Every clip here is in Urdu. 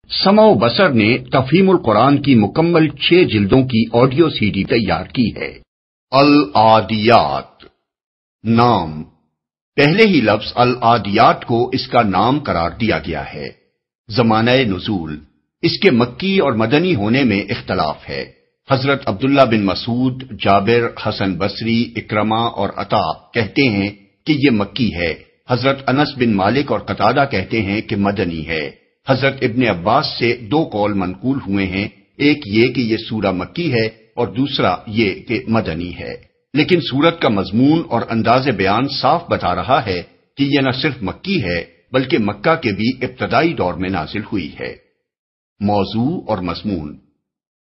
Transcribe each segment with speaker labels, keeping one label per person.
Speaker 1: سمع و بصر نے تفہیم القرآن کی مکمل 6 جلدوں کی آڈیو سی ڈی تیار کی ہے۔ العادیات نام، پہلے ہی لفظ العادیات کو اس کا نام قرار دیا گیا ہے۔ زمانہ نزول، اس کے مکی اور مدنی ہونے میں اختلاف ہے۔ حضرت عبداللہ بن مسعود، جابر، حسن بصری، اکرمہ اور عطا کہتے ہیں کہ یہ مکی ہے۔ حضرت انس بن مالک اور قتادہ کہتے ہیں کہ مدنی ہے۔ حضرت ابن عباس سے 2 قول منقول ہوئے ہیں، ایک یہ کہ یہ سورہ مکی ہے اور دوسرا یہ کہ مدنی ہے، لیکن سورت کا مضمون اور انداز بیان صاف بتا رہا ہے کہ یہ نہ صرف مکی ہے بلکہ مکہ کے بھی ابتدائی دور میں نازل ہوئی ہے۔ موضوع اور مضمون،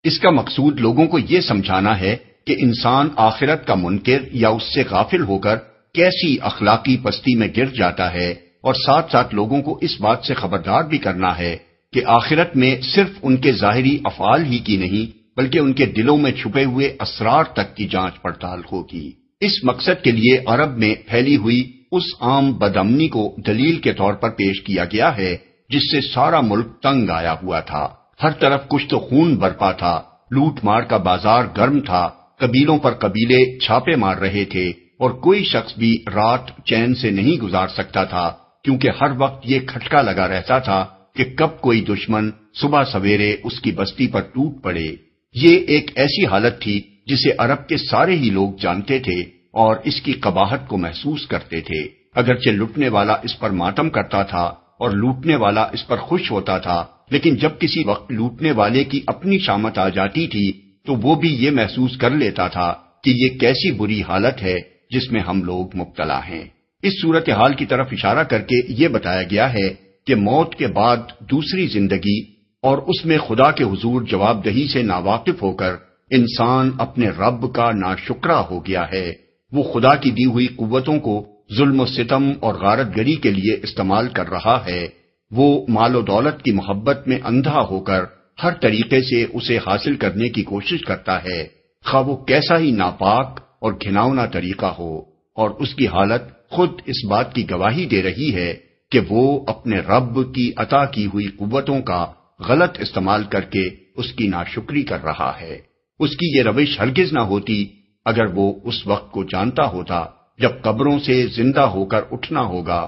Speaker 1: اس کا مقصود لوگوں کو یہ سمجھانا ہے کہ انسان آخرت کا منکر یا اس سے غافل ہو کر کیسی اخلاقی پستی میں گر جاتا ہے، اور ساتھ ساتھ لوگوں کو اس بات سے خبردار بھی کرنا ہے کہ آخرت میں صرف ان کے ظاہری افعال ہی کی نہیں بلکہ ان کے دلوں میں چھپے ہوئے اسرار تک کی جانچ پڑتال ہوگی۔ اس مقصد کے لیے عرب میں پھیلی ہوئی اس عام بدامنی کو دلیل کے طور پر پیش کیا گیا ہے جس سے سارا ملک تنگ آیا ہوا تھا۔ ہر طرف کشت و خون برپا تھا، لوٹ مار کا بازار گرم تھا، قبیلوں پر قبیلے چھاپے مار رہے تھے، اور کوئی شخص بھی رات چین سے نہیں گزار سکتا تھا، کیونکہ ہر وقت یہ کھٹکا لگا رہتا تھا کہ کب کوئی دشمن صبح سویرے اس کی بستی پر ٹوٹ پڑے۔ یہ ایک ایسی حالت تھی جسے عرب کے سارے ہی لوگ جانتے تھے اور اس کی قباحت کو محسوس کرتے تھے۔ اگرچہ لوٹنے والا اس پر ماتم کرتا تھا اور لوٹنے والا اس پر خوش ہوتا تھا، لیکن جب کسی وقت لوٹنے والے کی اپنی شامت آ جاتی تھی تو وہ بھی یہ محسوس کر لیتا تھا کہ یہ کیسی بری حالت ہے جس میں ہم لوگ مبتلا ہیں۔ اس صورتحال کی طرف اشارہ کر کے یہ بتایا گیا ہے کہ موت کے بعد دوسری زندگی اور اس میں خدا کے حضور جواب دہی سے ناواقف ہو کر انسان اپنے رب کا ناشکرا ہو گیا ہے۔ وہ خدا کی دی ہوئی قوتوں کو ظلم و ستم اور غارت گری کے لیے استعمال کر رہا ہے۔ وہ مال و دولت کی محبت میں اندھا ہو کر ہر طریقے سے اسے حاصل کرنے کی کوشش کرتا ہے، خواہ وہ کیسا ہی ناپاک اور گھناؤنا طریقہ ہو، اور اس کی حالت خود اس بات کی گواہی دے رہی ہے کہ وہ اپنے رب کی عطا کی ہوئی قوتوں کا غلط استعمال کر کے اس کی ناشکری کر رہا ہے۔ اس کی یہ روش ہرگز نہ ہوتی اگر وہ اس وقت کو جانتا ہوتا جب قبروں سے زندہ ہو کر اٹھنا ہوگا،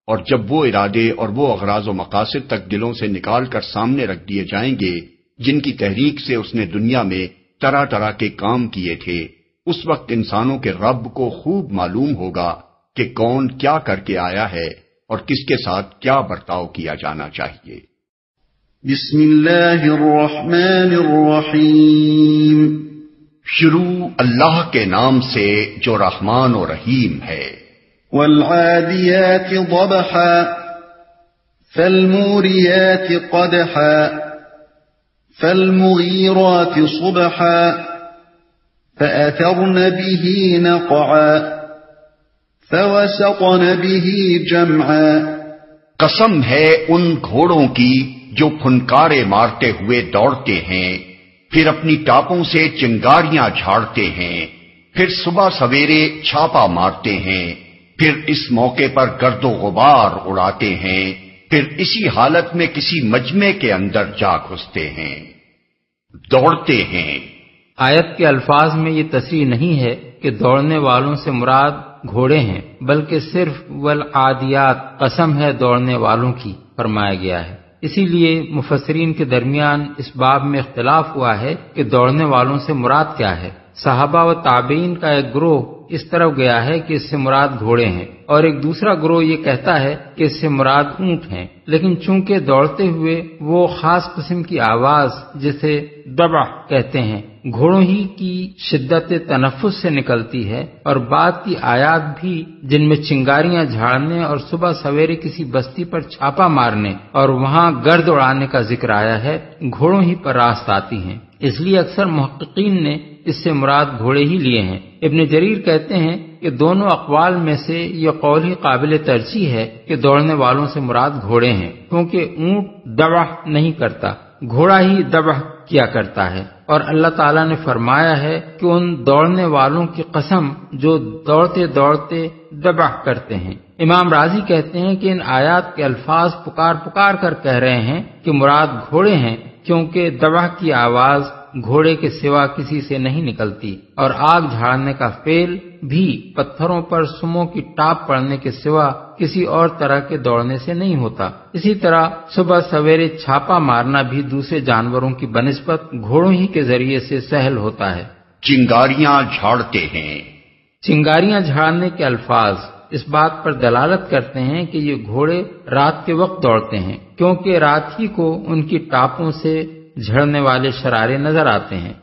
Speaker 1: اور جب وہ ارادے اور وہ اغراض و مقاصد تک دلوں سے نکال کر سامنے رکھ دیے جائیں گے جن کی تحریک سے اس نے دنیا میں طرح طرح کے کام کیے تھے۔ اس وقت انسانوں کے رب کو خوب معلوم ہوگا کہ کون کیا کر کے آیا ہے اور کس کے ساتھ کیا برتاؤ کیا جانا چاہیے۔
Speaker 2: بسم اللہ الرحمن الرحیم،
Speaker 1: شروع اللہ کے نام سے جو رحمان و رحیم ہے۔
Speaker 2: والعادیات ضبحا فالموریات قدحا فالمغیرات صبحا فأثرن به نقعا فوسطن به جمعا۔
Speaker 1: قسم ہے ان گھوڑوں کی جو پھنکارے مارتے ہوئے دوڑتے ہیں، پھر اپنی ٹاپوں سے چنگاریاں جھاڑتے ہیں، پھر صبح سویرے چھاپا مارتے ہیں، پھر اس موقع پر گرد و غبار اڑاتے ہیں، پھر اسی حالت میں کسی مجمع کے اندر جا گھستے ہیں، دوڑتے ہیں۔
Speaker 3: آیت کے الفاظ میں یہ تصریح نہیں ہے کہ دوڑنے والوں سے مراد گھوڑے ہیں، بلکہ صرف والعادیات قسم ہے دوڑنے والوں کی فرمایا گیا ہے۔ اسی لیے مفسرین کے درمیان اس باب میں اختلاف ہوا ہے کہ دوڑنے والوں سے مراد کیا ہے۔ صحابہ و تابعین کا ایک گروہ اس طرف گیا ہے کہ اس سے مراد گھوڑے ہیں، اور ایک دوسرا گروہ یہ کہتا ہے کہ اس سے مراد اونٹ ہیں، لیکن چونکہ دوڑتے ہوئے وہ خاص قسم کی آواز جسے دبع کہتے ہیں گھوڑوں ہی کی شدت تنفس سے نکلتی ہے، اور بعد کی آیات بھی جن میں چنگاریاں جھاڑنے اور صبح سویرے کسی بستی پر چھاپا مارنے اور وہاں گرد اڑانے کا ذکر آیا ہے، گھوڑوں ہی پر راست آتی ہیں۔ اس لیے اکثر محققین نے اس سے مراد گھوڑے ہی لیے ہیں۔ ابن جریر کہتے ہیں کہ دونوں اقوال میں سے یہ قول ہی قابل ترجیح ہے کہ دوڑنے والوں سے مراد گھوڑے ہیں، کیونکہ اونٹ دبع نہیں کرتا، گھوڑا ہی دبع کیا کرتا ہے، اور اللہ تعالیٰ نے فرمایا ہے کہ ان دوڑنے والوں کی قسم جو دوڑتے دوڑتے ذبح کرتے ہیں۔ امام راضی کہتے ہیں کہ ان آیات کے الفاظ پکار پکار کر کہہ رہے ہیں کہ مراد گھوڑے ہیں، کیونکہ ذبح کی آواز گھوڑے کے سوا کسی سے نہیں نکلتی، اور آگ جھاڑنے کا فعل بھی پتھروں پر سموں کی ٹاپ پڑنے کے سوا کسی اور طرح کے دوڑنے سے نہیں ہوتا۔ اسی طرح صبح سویرے چھاپا مارنا بھی دوسرے جانوروں کی بنسبت گھوڑوں ہی کے ذریعے سے سہل ہوتا ہے۔
Speaker 1: چنگاریاں جھاڑتے ہیں۔
Speaker 3: چنگاریاں جھاڑنے کے الفاظ اس بات پر دلالت کرتے ہیں کہ یہ گھوڑے رات کے وقت دوڑتے ہیں، کیونکہ رات ہی کو ان کی ٹاپوں سے جھڑنے والے شرارے نظر آتے ہیں۔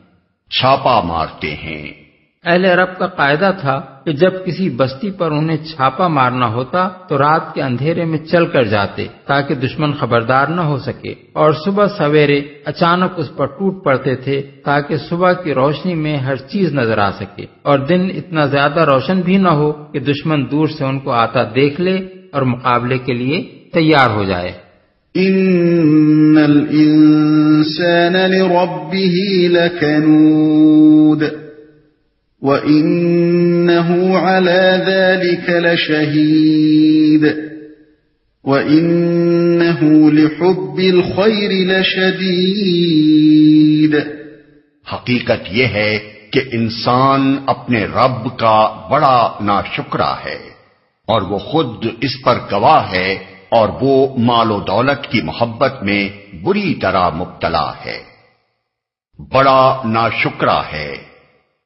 Speaker 1: چھاپا مارتے ہیں۔
Speaker 3: اہل عرب کا قاعدہ تھا کہ جب کسی بستی پر انہیں چھاپا مارنا ہوتا تو رات کے اندھیرے میں چل کر جاتے تاکہ دشمن خبردار نہ ہو سکے، اور صبح سویرے اچانک اس پر ٹوٹ پڑتے تھے تاکہ صبح کی روشنی میں ہر چیز نظر آ سکے، اور دن اتنا زیادہ روشن بھی نہ ہو کہ دشمن دور سے ان کو آتا دیکھ لے اور مقابلے کے لیے تیار ہو جائے۔
Speaker 2: ان الانسان لربه لکنود وانه على ذلك لشهيد وانه لحب الخير لشديد۔
Speaker 1: حقیقت یہ ہے کہ انسان اپنے رب کا بڑا ناشکرا ہے، اور وہ خود اس پر گواہ ہے، اور وہ مال و دولت کی محبت میں بری طرح مبتلا ہے، بڑا ناشکرا ہے۔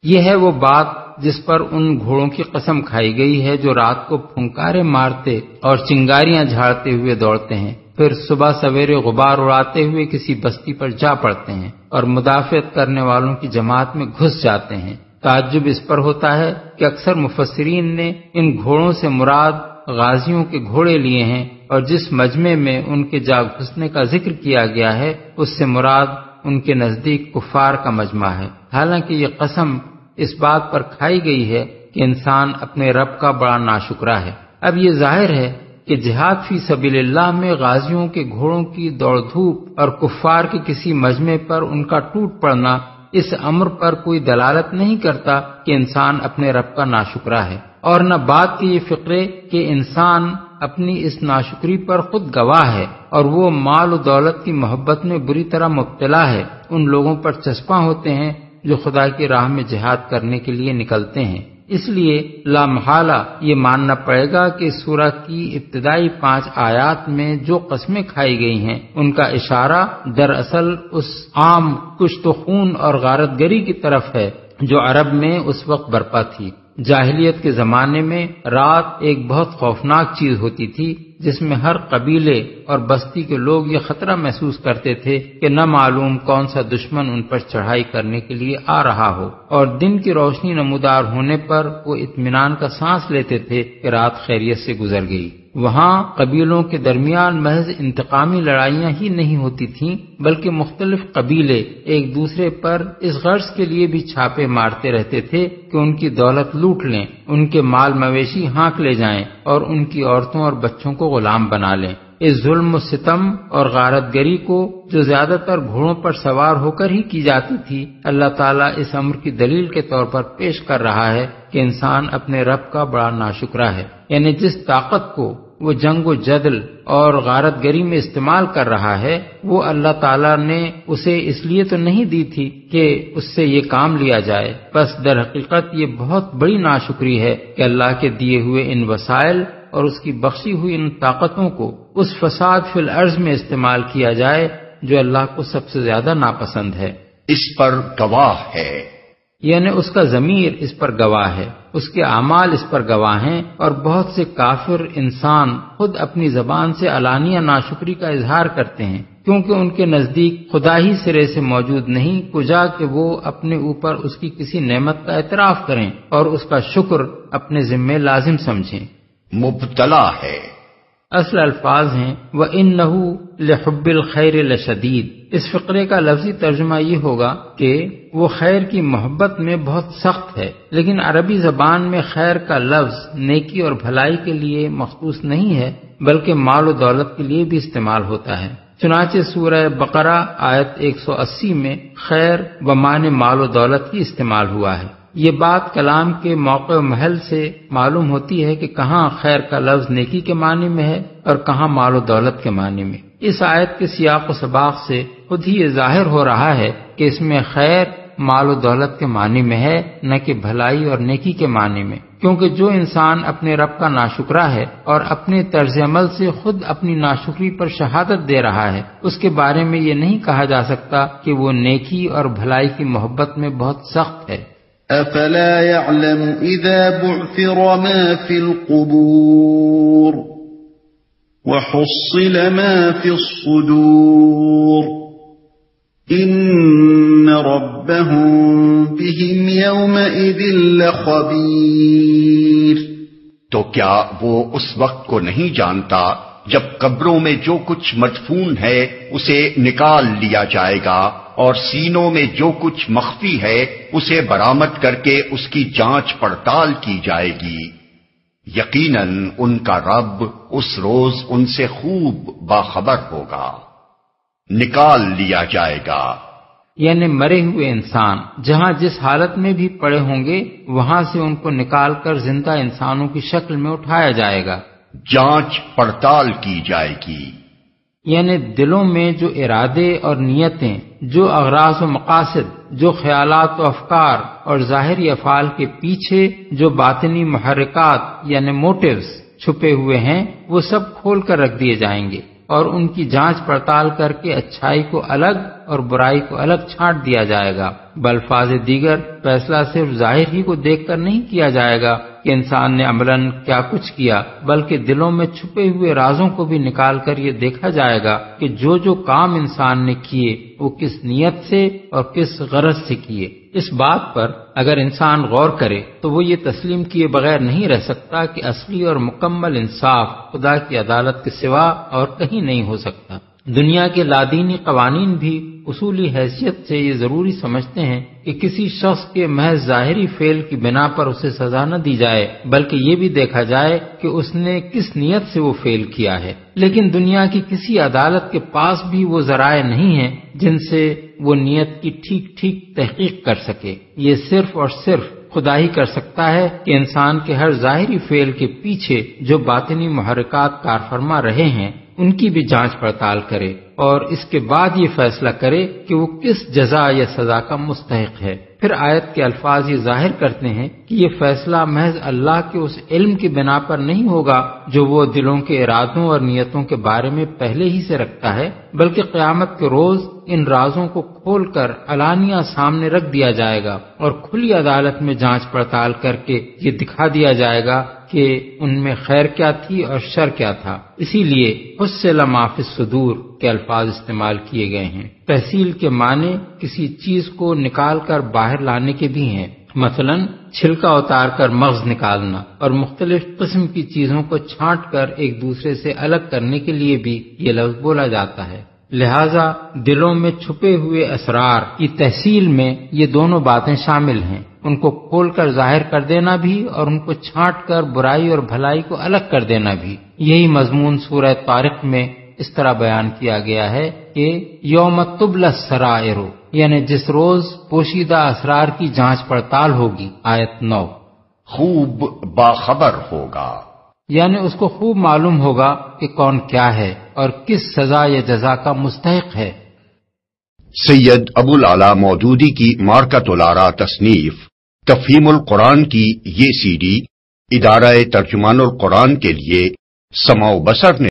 Speaker 3: یہ ہے وہ بات جس پر ان گھوڑوں کی قسم کھائی گئی ہے جو رات کو پھنکارے مارتے اور چنگاریاں جھاڑتے ہوئے دوڑتے ہیں، پھر صبح سویرے غبار اڑاتے ہوئے کسی بستی پر جا پڑتے ہیں اور مدافعت کرنے والوں کی جماعت میں گھس جاتے ہیں۔ تعجب اس پر ہوتا ہے کہ اکثر مفسرین نے ان گھوڑوں سے مراد غازیوں کے گھوڑے لیے ہیں، اور جس مجمع میں ان کے جا گھسنے کا ذکر کیا گیا ہے اس سے مراد ان کے نزدیک کفار کا مجمع ہے، حالانکہ یہ قسم اس بات پر کھائی گئی ہے کہ انسان اپنے رب کا بڑا ناشکرا ہے۔ اب یہ ظاہر ہے کہ جہاد فی سبیل اللہ میں غازیوں کے گھوڑوں کی دوڑ دھوپ اور کفار کے کسی مجمع پر ان کا ٹوٹ پڑنا اس امر پر کوئی دلالت نہیں کرتا کہ انسان اپنے رب کا ناشکرا ہے، اور نہ بات کی یہ فکرے کہ انسان اپنی اس ناشکری پر خود گواہ ہے، اور وہ مال و دولت کی محبت میں بری طرح مبتلا ہے۔ ان لوگوں پر چسپاں ہوتے ہیں جو خدا کی راہ میں جہاد کرنے کے لیے نکلتے ہیں۔ اس لیے لا محالہ یہ ماننا پڑے گا کہ سورہ کی ابتدائی 5 آیات میں جو قسمیں کھائی گئی ہیں ان کا اشارہ دراصل اس عام کشت و خون اور غارت گری کی طرف ہے جو عرب میں اس وقت برپا تھی۔ جاہلیت کے زمانے میں رات ایک بہت خوفناک چیز ہوتی تھی جس میں ہر قبیلے اور بستی کے لوگ یہ خطرہ محسوس کرتے تھے کہ نہ معلوم کون سا دشمن ان پر چڑھائی کرنے کے لیے آ رہا ہو، اور دن کی روشنی نمودار ہونے پر وہ اطمینان کا سانس لیتے تھے کہ رات خیریت سے گزر گئی۔ وہاں قبیلوں کے درمیان محض انتقامی لڑائیاں ہی نہیں ہوتی تھیں، بلکہ مختلف قبیلے ایک دوسرے پر اس غرض کے لیے بھی چھاپے مارتے رہتے تھے کہ ان کی دولت لوٹ لیں، ان کے مال مویشی ہانک لے جائیں اور ان کی عورتوں اور بچوں کو غلام بنا لیں۔ اس ظلم و ستم اور غارت گری کو جو زیادہ تر گھوڑوں پر سوار ہو کر ہی کی جاتی تھی، اللہ تعالیٰ اس امر کی دلیل کے طور پر پیش کر رہا ہے کہ انسان اپنے رب کا بڑا ناشکرا ہے، یعنی جس طاقت کو وہ جنگ و جدل اور غارت گری میں استعمال کر رہا ہے وہ اللہ تعالیٰ نے اسے اس لیے تو نہیں دی تھی کہ اس سے یہ کام لیا جائے، بس در حقیقت یہ بہت بڑی ناشکری ہے کہ اللہ کے دیے ہوئے ان وسائل اور اس کی بخشی ہوئی ان طاقتوں کو اس فساد فی الارض میں استعمال کیا جائے جو اللہ کو سب سے زیادہ ناپسند ہے۔
Speaker 1: اس پر گواہ ہے،
Speaker 3: یعنی اس کا ضمیر اس پر گواہ ہے، اس کے اعمال اس پر گواہ ہیں، اور بہت سے کافر انسان خود اپنی زبان سے علانیہ ناشکری کا اظہار کرتے ہیں، کیونکہ ان کے نزدیک خدا ہی سرے سے موجود نہیں، کجا کہ وہ اپنے اوپر اس کی کسی نعمت کا اعتراف کریں اور اس کا شکر اپنے ذمے لازم سمجھیں۔
Speaker 1: مبتلا ہے،
Speaker 3: اصل الفاظ ہیں وَإِنَّهُ لِحُبِّ الْخَيْرِ لَشَدِيدٌ۔ اس فقرے کا لفظی ترجمہ یہ ہوگا کہ وہ خیر کی محبت میں بہت سخت ہے، لیکن عربی زبان میں خیر کا لفظ نیکی اور بھلائی کے لیے مخصوص نہیں ہے بلکہ مال و دولت کے لیے بھی استعمال ہوتا ہے۔ چنانچہ سورہ بقرہ آیت 180 میں خیر بمعنی مال و دولت ہی استعمال ہوا ہے۔ یہ بات کلام کے موقع و محل سے معلوم ہوتی ہے کہ کہاں خیر کا لفظ نیکی کے معنی میں ہے اور کہاں مال و دولت کے معنی میں۔ اس آیت کے سیاق و سباق سے خود ہی یہ ظاہر ہو رہا ہے کہ اس میں خیر مال و دولت کے معنی میں ہے، نہ کہ بھلائی اور نیکی کے معنی میں، کیونکہ جو انسان اپنے رب کا ناشکرا ہے اور اپنے طرز عمل سے خود اپنی ناشکری پر شہادت دے رہا ہے، اس کے بارے میں یہ نہیں کہا جا سکتا کہ وہ نیکی اور بھلائی کی محبت میں بہت سخت ہے۔
Speaker 2: افلا يعلم اذا بعثر ما في القبور وحصل ما في الصدور ان ربهم بهم يومئذ لخبير۔
Speaker 1: تو کیا وہ اس وقت کو نہیں جانتا جب قبروں میں جو کچھ مدفون ہے اسے نکال لیا جائے گا اور سینوں میں جو کچھ مخفی ہے اسے برآمد کر کے اس کی جانچ پڑتال کی جائے گی۔ یقیناً ان کا رب اس روز ان سے خوب باخبر ہوگا۔ نکال لیا جائے گا
Speaker 3: یعنی مرے ہوئے انسان جہاں جس حالت میں بھی پڑے ہوں گے وہاں سے ان کو نکال کر زندہ انسانوں کی شکل میں اٹھایا جائے گا،
Speaker 1: جانچ پڑتال کی جائے گی۔
Speaker 3: یعنی دلوں میں جو ارادے اور نیتیں، جو اغراض و مقاصد، جو خیالات و افکار اور ظاہری افعال کے پیچھے جو باطنی محرکات یعنی موٹیوز چھپے ہوئے ہیں وہ سب کھول کر رکھ دیے جائیں گے اور ان کی جانچ پڑتال کر کے اچھائی کو الگ اور برائی کو الگ چھانٹ دیا جائے گا۔ بالفاظ دیگر فیصلہ صرف ظاہر ہی کو دیکھ کر نہیں کیا جائے گا کہ انسان نے عملاً کیا کچھ کیا، بلکہ دلوں میں چھپے ہوئے رازوں کو بھی نکال کر یہ دیکھا جائے گا کہ جو کام انسان نے کیے وہ کس نیت سے اور کس غرض سے کیے۔ اس بات پر اگر انسان غور کرے تو وہ یہ تسلیم کیے بغیر نہیں رہ سکتا کہ اصلی اور مکمل انصاف خدا کی عدالت کے سوا اور کہیں نہیں ہو سکتا۔ دنیا کے لادینی قوانین بھی اصولی حیثیت سے یہ ضروری سمجھتے ہیں کہ کسی شخص کے محض ظاہری فعل کی بنا پر اسے سزا نہ دی جائے، بلکہ یہ بھی دیکھا جائے کہ اس نے کس نیت سے وہ فعل کیا ہے۔ لیکن دنیا کی کسی عدالت کے پاس بھی وہ ذرائع نہیں ہیں جن سے وہ نیت کی ٹھیک تحقیق کر سکے۔ یہ صرف اور صرف خدا ہی کر سکتا ہے کہ انسان کے ہر ظاہری فعل کے پیچھے جو باطنی محرکات کار فرما رہے ہیں ان کی بھی جانچ پڑتال کرے اور اس کے بعد یہ فیصلہ کرے کہ وہ کس جزا یا سزا کا مستحق ہے۔ پھر آیت کے الفاظ یہ ظاہر کرتے ہیں کہ یہ فیصلہ محض اللہ کے اس علم کی بنا پر نہیں ہوگا جو وہ دلوں کے ارادوں اور نیتوں کے بارے میں پہلے ہی سے رکھتا ہے، بلکہ قیامت کے روز ان رازوں کو کھول کر علانیہ سامنے رکھ دیا جائے گا اور کھلی عدالت میں جانچ پڑتال کر کے یہ دکھا دیا جائے گا کہ ان میں خیر کیا تھی اور شر کیا تھا۔ اسی لیے حصل ما فی الصدور کے الفاظ استعمال کیے گئے ہیں۔ تحصیل کے معنی کسی چیز کو نکال کر باہر لانے کے بھی ہیں، مثلا چھلکا اتار کر مغز نکالنا، اور مختلف قسم کی چیزوں کو چھانٹ کر ایک دوسرے سے الگ کرنے کے لیے بھی یہ لفظ بولا جاتا ہے۔ لہذا دلوں میں چھپے ہوئے اسرار کی تحصیل میں یہ دونوں باتیں شامل ہیں، ان کو کھول کر ظاہر کر دینا بھی اور ان کو چھانٹ کر برائی اور بھلائی کو الگ کر دینا بھی۔ یہی مضمون سورہ طارق میں اس طرح بیان کیا گیا ہے کہ یوم تبلی السرائر، یعنی جس روز پوشیدہ اسرار کی جانچ پڑتال ہوگی۔ آیت 9
Speaker 1: خوب باخبر ہوگا،
Speaker 3: یعنی اس کو خوب معلوم ہوگا کہ کون کیا ہے اور کس سزا یا جزا کا مستحق ہے۔
Speaker 1: سید ابو العلا مودودی کی مارکۃ الآراء تصنیف تفہیم القرآن کی یہ CD ادارہ ترجمان القرآن کے لیے سماع و بصر نے